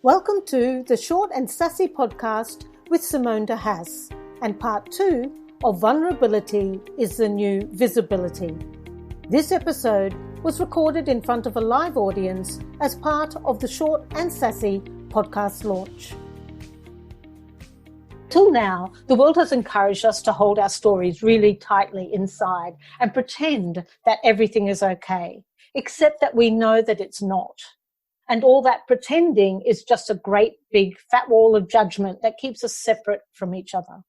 Welcome to the short and sassy podcast with Simone de Haas and part 2 of Vulnerability is the New Visibility. This episode was recorded in front of a live audience as part of the short and sassy podcast launch. Till now, the world has encouraged us to hold our stories really tightly inside and pretend that everything is okay, except that we know that it's not. And all that pretending is just a great big fat wall of judgment that keeps us separate from each other.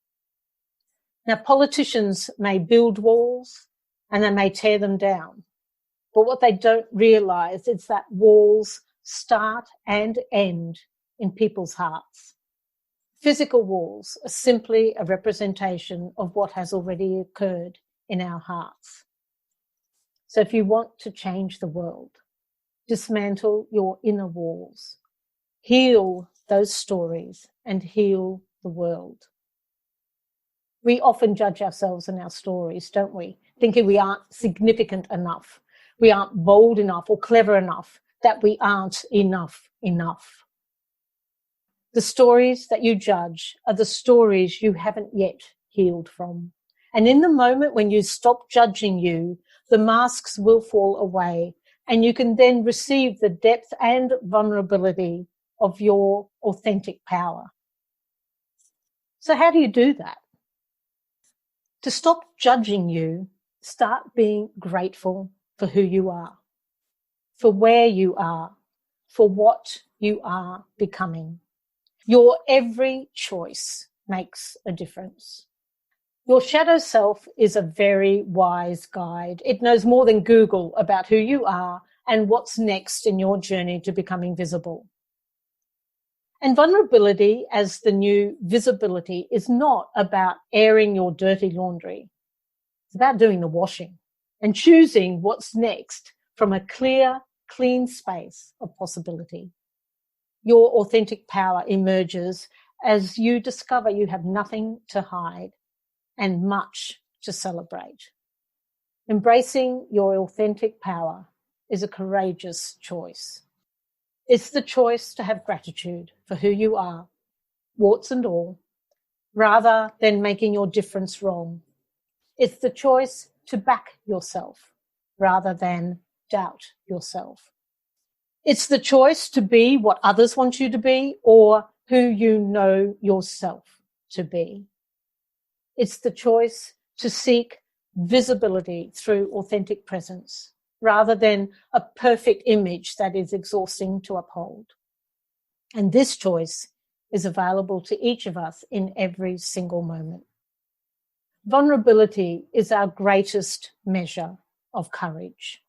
Now, politicians may build walls and they may tear them down. But what they don't realize is that walls start and end in people's hearts. Physical walls are simply a representation of what has already occurred in our hearts. So if you want to change the world, dismantle your inner walls, heal those stories, and heal the world. We often judge ourselves and our stories, don't we? Thinking we aren't significant enough, we aren't bold enough or clever enough, that we aren't enough. The stories that you judge are the stories you haven't yet healed from. And in the moment when you stop judging you, the masks will fall away and you can then receive the depth and vulnerability of your authentic power. So how do you do that? To stop judging you, start being grateful for who you are, for where you are, for what you are becoming. Your every choice makes a difference. Your shadow self is a very wise guide. It knows more than Google about who you are and what's next in your journey to becoming visible. And vulnerability as the new visibility is not about airing your dirty laundry. It's about doing the washing and choosing what's next from a clear, clean space of possibility. Your authentic power emerges as you discover you have nothing to hide and much to celebrate. Embracing your authentic power is a courageous choice. It's the choice to have gratitude for who you are, warts and all, rather than making your difference wrong. It's the choice to back yourself rather than doubt yourself. It's the choice to be what others want you to be or who you know yourself to be. It's the choice to seek visibility through authentic presence rather than a perfect image that is exhausting to uphold. And this choice is available to each of us in every single moment. Vulnerability is our greatest measure of courage.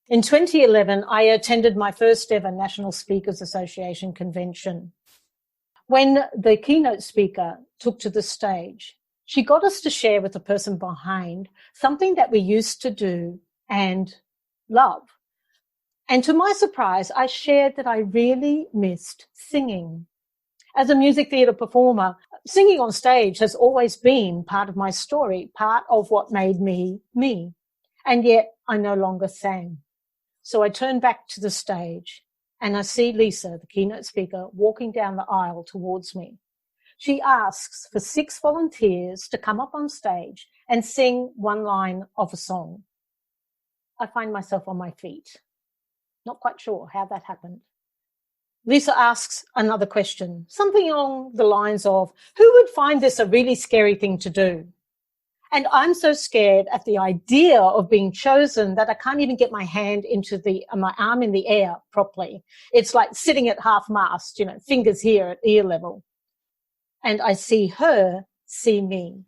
In 2011, I attended my first ever National Speakers Association convention. When the keynote speaker took to the stage, she got us to share with the person behind something that we used to do and love. And to my surprise, I shared that I really missed singing. As a music theatre performer, singing on stage has always been part of my story, part of what made me me. And yet I no longer sang. So I turned back to the stage and I see Lisa, the keynote speaker, walking down the aisle towards me. She asks for 6 volunteers to come up on stage and sing one line of a song. I find myself on my feet. Not quite sure how that happened. Lisa asks another question, something along the lines of, who would find this a really scary thing to do? And I'm so scared at the idea of being chosen that I can't even get my hand into my arm in the air properly. It's like sitting at half mast, fingers here at ear level. And I see her see me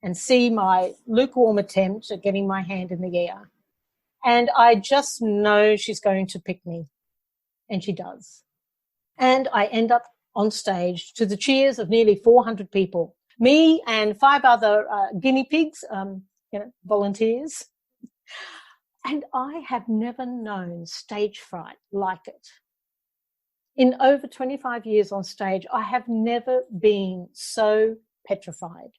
and see my lukewarm attempt at getting my hand in the air. And I just know she's going to pick me. And she does. And I end up on stage to the cheers of nearly 400 people. Me and 5 other guinea pigs, volunteers. And I have never known stage fright like it. In over 25 years on stage, I have never been so petrified.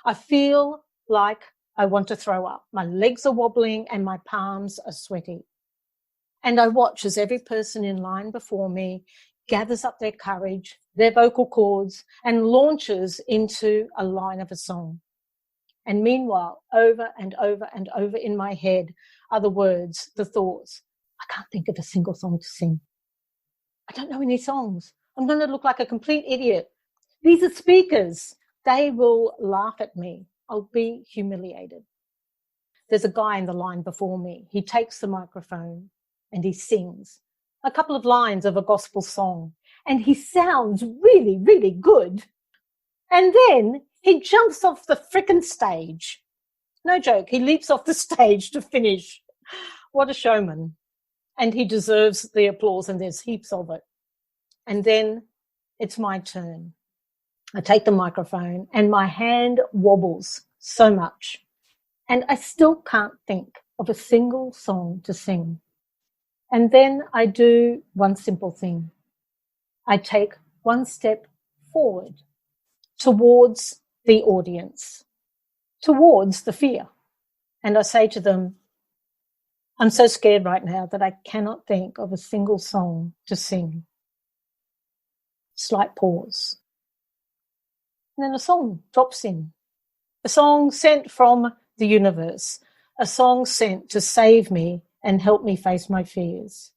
I feel like I want to throw up. My legs are wobbling and my palms are sweaty. And I watch as every person in line before me gathers up their courage, their vocal cords, and launches into a line of a song. And meanwhile, over and over and over in my head are the words, the thoughts. I can't think of a single song to sing. I don't know any songs. I'm going to look like a complete idiot. These are speakers. They will laugh at me. I'll be humiliated. There's a guy in the line before me. He takes the microphone and he sings a couple of lines of a gospel song. And he sounds really, really good. And then he jumps off the frickin' stage. No joke. He leaps off the stage to finish. What a showman. And he deserves the applause, and there's heaps of it. And then it's my turn. I take the microphone and my hand wobbles so much. And I still can't think of a single song to sing. And then I do one simple thing. I take one step forward towards the audience, towards the fear. And I say to them, I'm so scared right now that I cannot think of a single song to sing. Slight pause. And then a song drops in. A song sent from the universe. A song sent to save me and help me face my fears.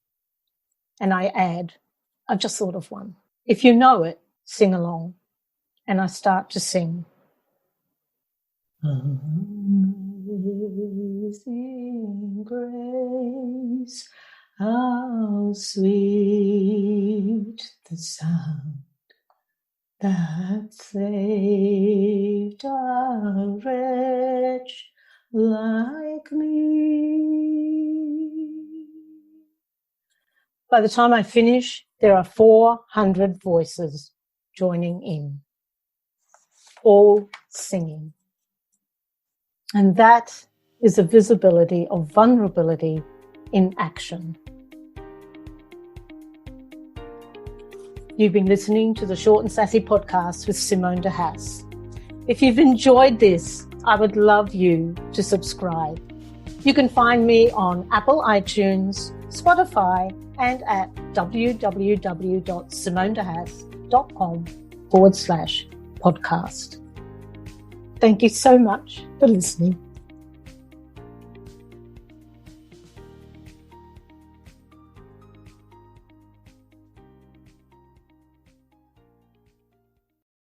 And I add, I've just thought of one. If you know it, sing along. And I start to sing. Amazing grace, how sweet the sound that saved a wretch like me. By the time I finish, there are 400 voices joining in, all singing. And that is the visibility of vulnerability in action. You've been listening to the Short and Sassy Podcast with Simone de Haas. If you've enjoyed this, I would love you to subscribe. You can find me on Apple iTunes, Spotify, and at www.simonedehas.com/podcast. Thank you so much for listening.